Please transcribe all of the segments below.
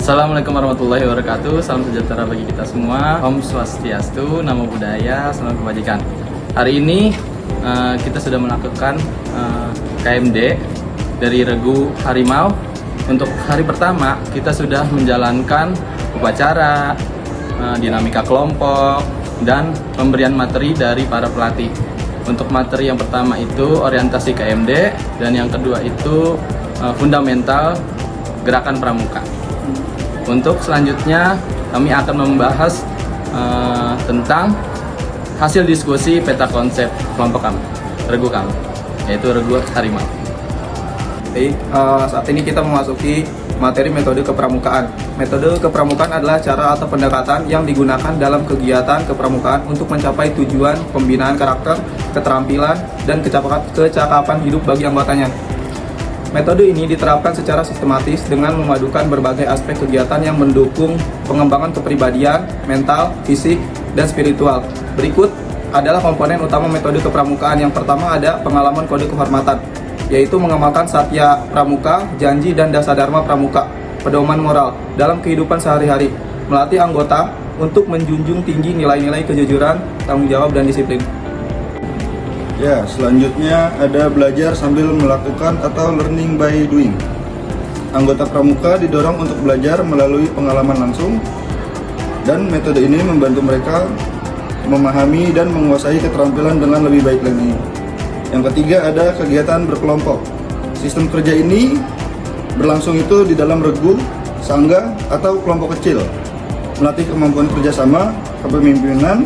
Assalamualaikum warahmatullahi wabarakatuh. Salam sejahtera bagi kita semua. Om Swastiastu, Namo Buddhaya, Salam Kebajikan. Hari ini kita sudah melakukan KMD dari Regu Harimau. Untuk hari pertama kita sudah menjalankan upacara, dinamika kelompok, dan pemberian materi dari para pelatih. Untuk materi yang pertama itu orientasi KMD, dan yang kedua itu fundamental gerakan pramuka. Untuk selanjutnya kami akan membahas tentang hasil diskusi peta konsep kelompok kami, regu kami, yaitu Regu Harimau. Baik, saat ini kita memasuki materi metode kepramukaan. Metode kepramukaan adalah cara atau pendekatan yang digunakan dalam kegiatan kepramukaan untuk mencapai tujuan pembinaan karakter, keterampilan, dan kecakapan hidup bagi anggotanya. Metode ini diterapkan secara sistematis dengan memadukan berbagai aspek kegiatan yang mendukung pengembangan kepribadian, mental, fisik, dan spiritual. Berikut adalah komponen utama metode kepramukaan. Yang pertama ada pengalaman kode kehormatan, yaitu mengamalkan satya pramuka, janji, dan dasadharma pramuka, pedoman moral dalam kehidupan sehari-hari, melatih anggota untuk menjunjung tinggi nilai-nilai kejujuran, tanggung jawab, dan disiplin. Ya, selanjutnya ada belajar sambil melakukan atau learning by doing. Anggota pramuka didorong untuk belajar melalui pengalaman langsung, dan metode ini membantu mereka memahami dan menguasai keterampilan dengan lebih baik lagi. Yang ketiga ada kegiatan berkelompok. Sistem kerja ini berlangsung itu di dalam regu, sangga, atau kelompok kecil, melatih kemampuan kerjasama, kepemimpinan,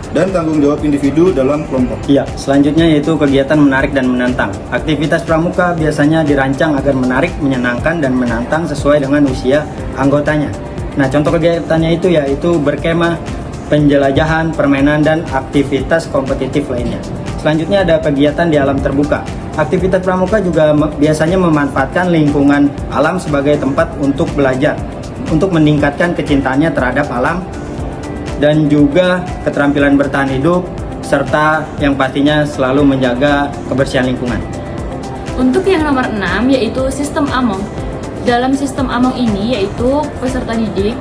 dan tanggung jawab individu dalam kelompok. Ya, selanjutnya yaitu kegiatan menarik dan menantang. Aktivitas pramuka biasanya dirancang agar menarik, menyenangkan, dan menantang sesuai dengan usia anggotanya. Nah, contoh kegiatannya itu yaitu berkemah, penjelajahan, permainan, dan aktivitas kompetitif lainnya. Selanjutnya ada kegiatan di alam terbuka. Aktivitas pramuka juga biasanya memanfaatkan lingkungan alam sebagai tempat untuk belajar, untuk meningkatkan kecintaannya terhadap alam, dan juga keterampilan bertahan hidup, serta yang pastinya selalu menjaga kebersihan lingkungan. Untuk yang nomor 6 yaitu sistem Among. Dalam sistem Among ini yaitu peserta didik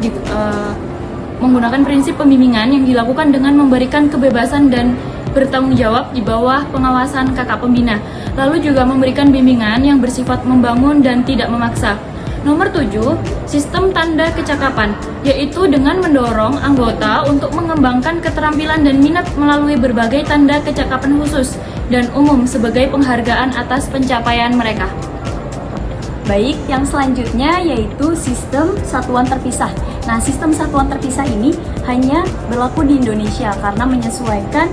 menggunakan prinsip pembimbingan yang dilakukan dengan memberikan kebebasan dan bertanggung jawab di bawah pengawasan kakak pembina, lalu juga memberikan bimbingan yang bersifat membangun dan tidak memaksa. Nomor 7, sistem tanda kecakapan, yaitu dengan mendorong anggota untuk mengembangkan keterampilan dan minat melalui berbagai tanda kecakapan khusus dan umum sebagai penghargaan atas pencapaian mereka. Baik, yang selanjutnya yaitu sistem satuan terpisah. Nah, sistem satuan terpisah ini hanya berlaku di Indonesia karena menyesuaikan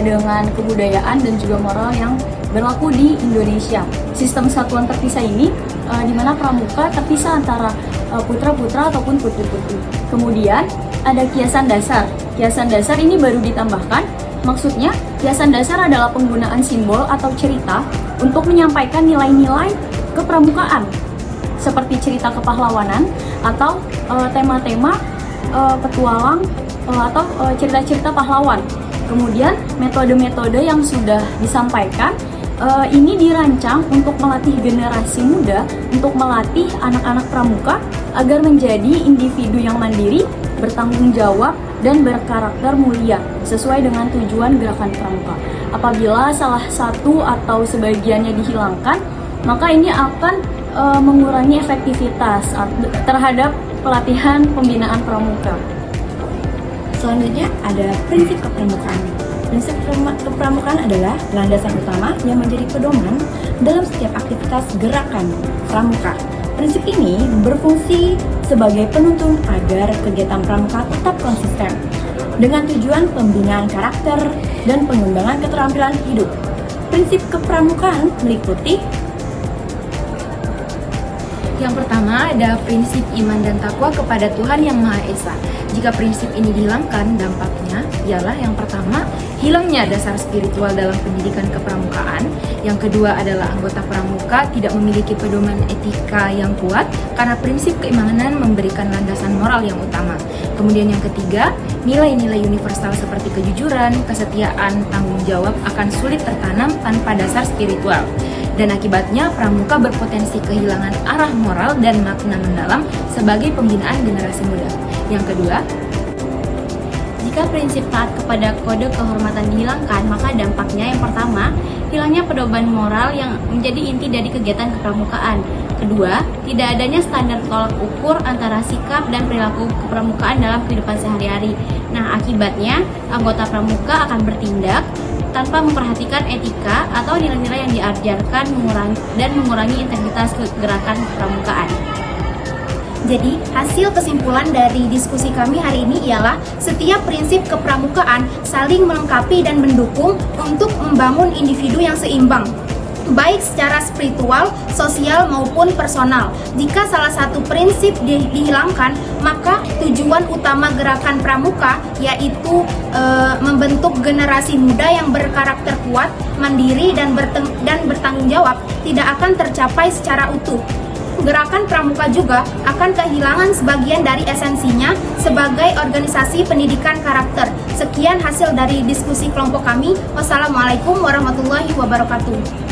dengan kebudayaan dan juga moral yang berlaku di Indonesia. Sistem satuan terpisah ini di mana pramuka terpisah antara putra-putra ataupun putri-putri. Kemudian ada kiasan dasar. Kiasan dasar ini baru ditambahkan. Maksudnya, kiasan dasar adalah penggunaan simbol atau cerita untuk menyampaikan nilai-nilai kepramukaan seperti cerita kepahlawanan atau tema-tema petualang atau cerita-cerita pahlawan. Kemudian metode-metode yang sudah disampaikan ini dirancang untuk melatih generasi muda, untuk melatih anak-anak pramuka agar menjadi individu yang mandiri, bertanggung jawab, dan berkarakter mulia sesuai dengan tujuan gerakan pramuka. Apabila salah satu atau sebagiannya dihilangkan, maka ini akan mengurangi efektivitas terhadap pelatihan pembinaan pramuka. Selanjutnya ada prinsip kepramukaan. Prinsip kepramukaan adalah landasan utama yang menjadi pedoman dalam setiap aktivitas gerakan pramuka. Prinsip ini berfungsi sebagai penuntun agar kegiatan pramuka tetap konsisten dengan tujuan pembinaan karakter dan pengembangan keterampilan hidup. Prinsip kepramukaan meliputi Yang pertama ada prinsip iman dan takwa kepada Tuhan Yang Maha Esa. Jika prinsip ini dihilangkan, dampaknya ialah yang pertama, hilangnya dasar spiritual dalam pendidikan kepramukaan. Yang kedua adalah anggota pramuka tidak memiliki pedoman etika yang kuat karena prinsip keimanan memberikan landasan moral yang utama. Kemudian yang ketiga, nilai-nilai universal seperti kejujuran, kesetiaan, tanggung jawab akan sulit tertanam tanpa dasar spiritual. Dan akibatnya pramuka berpotensi kehilangan arah moral dan makna mendalam sebagai pembinaan generasi muda. Yang kedua, jika prinsip taat kepada kode kehormatan dihilangkan, maka dampaknya yang pertama, hilangnya pedoman moral yang menjadi inti dari kegiatan kepramukaan. Kedua, tidak adanya standar tolak ukur antara sikap dan perilaku kepramukaan dalam kehidupan sehari-hari. Nah, akibatnya anggota pramuka akan bertindak tanpa memperhatikan etika atau nilai-nilai yang diajarkan mengurangi integritas gerakan kepramukaan. Jadi, hasil kesimpulan dari diskusi kami hari ini ialah setiap prinsip kepramukaan saling melengkapi dan mendukung untuk membangun individu yang seimbang, baik secara spiritual, sosial, maupun personal. Jika salah satu prinsip dihilangkan, maka tujuan utama gerakan pramuka yaitu membentuk generasi muda yang berkarakter kuat, mandiri, dan bertanggung jawab tidak akan tercapai secara utuh. Gerakan pramuka juga akan kehilangan sebagian dari esensinya sebagai organisasi pendidikan karakter. Sekian hasil dari diskusi kelompok kami. Wassalamualaikum warahmatullahi wabarakatuh.